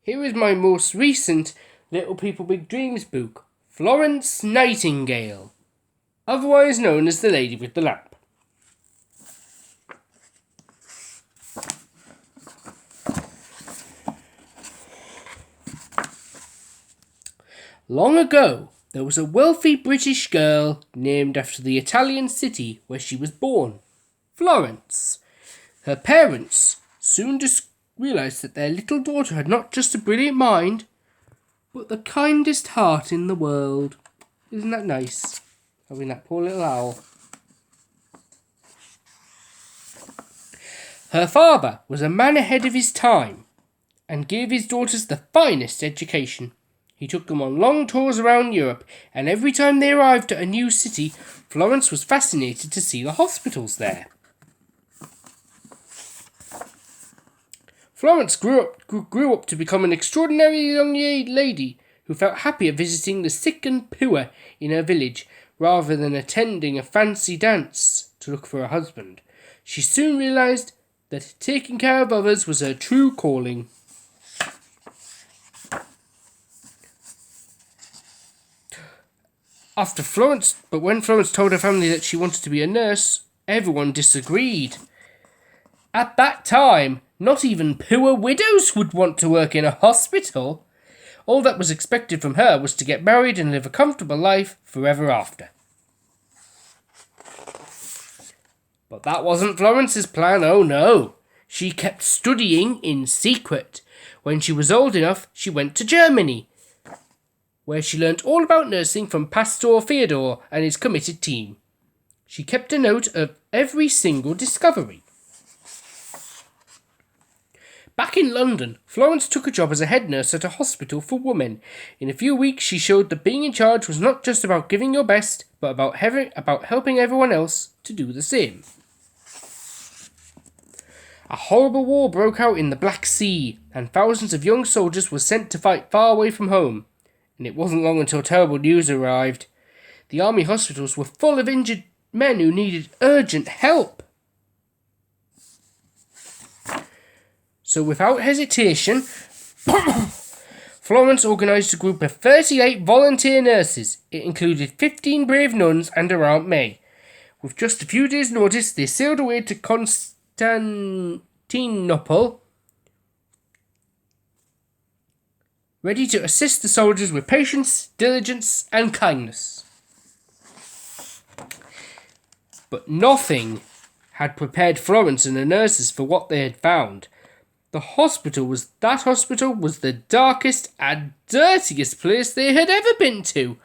Here is my most recent Little People Big Dreams book, Florence Nightingale, otherwise known as the Lady with the Lamp. Long ago, there was a wealthy British girl named after the Italian city where she was born, Florence. Her parents soon realised that their little daughter had not just a brilliant mind, but the kindest heart in the world. Isn't that nice? Having that poor little owl. Her father was a man ahead of his time and gave his daughters the finest education. He took them on long tours around Europe, and every time they arrived at a new city, Florence was fascinated to see the hospitals there. Florence grew up to become an extraordinary young lady who felt happier visiting the sick and poor in her village rather than attending a fancy dance to look for a husband. She soon realised that taking care of others was her true calling. When Florence told her family that she wanted to be a nurse, everyone disagreed. At that time, not even poor widows would want to work in a hospital. All that was expected from her was to get married and live a comfortable life forever after. But that wasn't Florence's plan, oh no. She kept studying in secret. When she was old enough, she went to Germany, where she learnt all about nursing from Pastor Theodore and his committed team. She kept a note of every single discovery. Back in London, Florence took a job as a head nurse at a hospital for women. In a few weeks, she showed that being in charge was not just about giving your best, but about helping everyone else to do the same. A horrible war broke out in the Black Sea, and thousands of young soldiers were sent to fight far away from home. And it wasn't long until terrible news arrived. The army hospitals were full of injured men who needed urgent help. So without hesitation, Florence organised a group of 38 volunteer nurses. It included 15 brave nuns and her Aunt May. With just a few days' notice, they sailed away to Constantinople, ready to assist the soldiers with patience, diligence, and kindness. But nothing had prepared Florence and the nurses for what they had found. That hospital was the darkest and dirtiest place they had ever been to.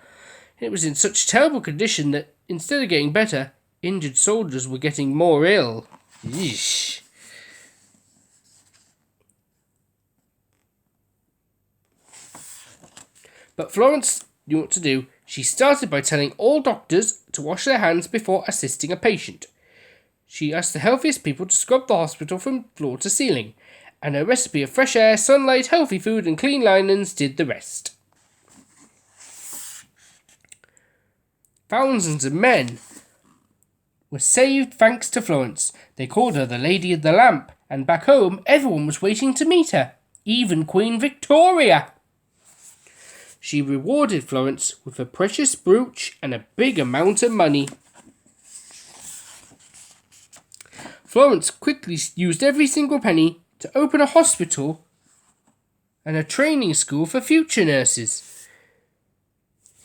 It was in such terrible condition that instead of getting better, injured soldiers were getting more ill. Yeesh. But Florence knew what to do. She started by telling all doctors to wash their hands before assisting a patient. She asked the healthiest people to scrub the hospital from floor to ceiling, and her recipe of fresh air, sunlight, healthy food, and clean linens did the rest. Thousands of men were saved thanks to Florence. They called her the Lady of the Lamp, and back home everyone was waiting to meet her, even Queen Victoria. She rewarded Florence with a precious brooch and a big amount of money. Florence quickly used every single penny to open a hospital and a training school for future nurses.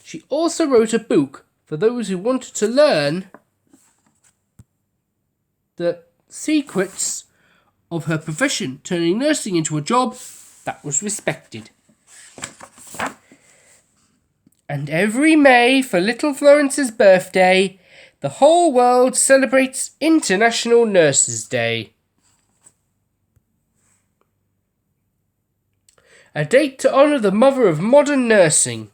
She also wrote a book for those who wanted to learn the secrets of her profession, turning nursing into a job that was respected. And every May, for little Florence's birthday, the whole world celebrates International Nurses' Day. A date to honour the mother of modern nursing,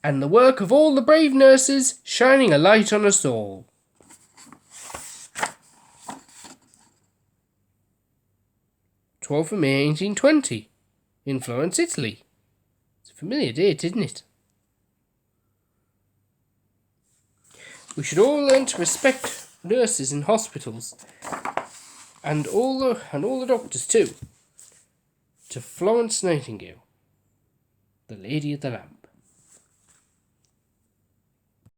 and the work of all the brave nurses shining a light on us all. 12th of May 1820, in Florence, Italy. It's a familiar date, isn't it? We should all learn to respect nurses in hospitals, and all the doctors too, to Florence Nightingale, the Lady of the Lamp.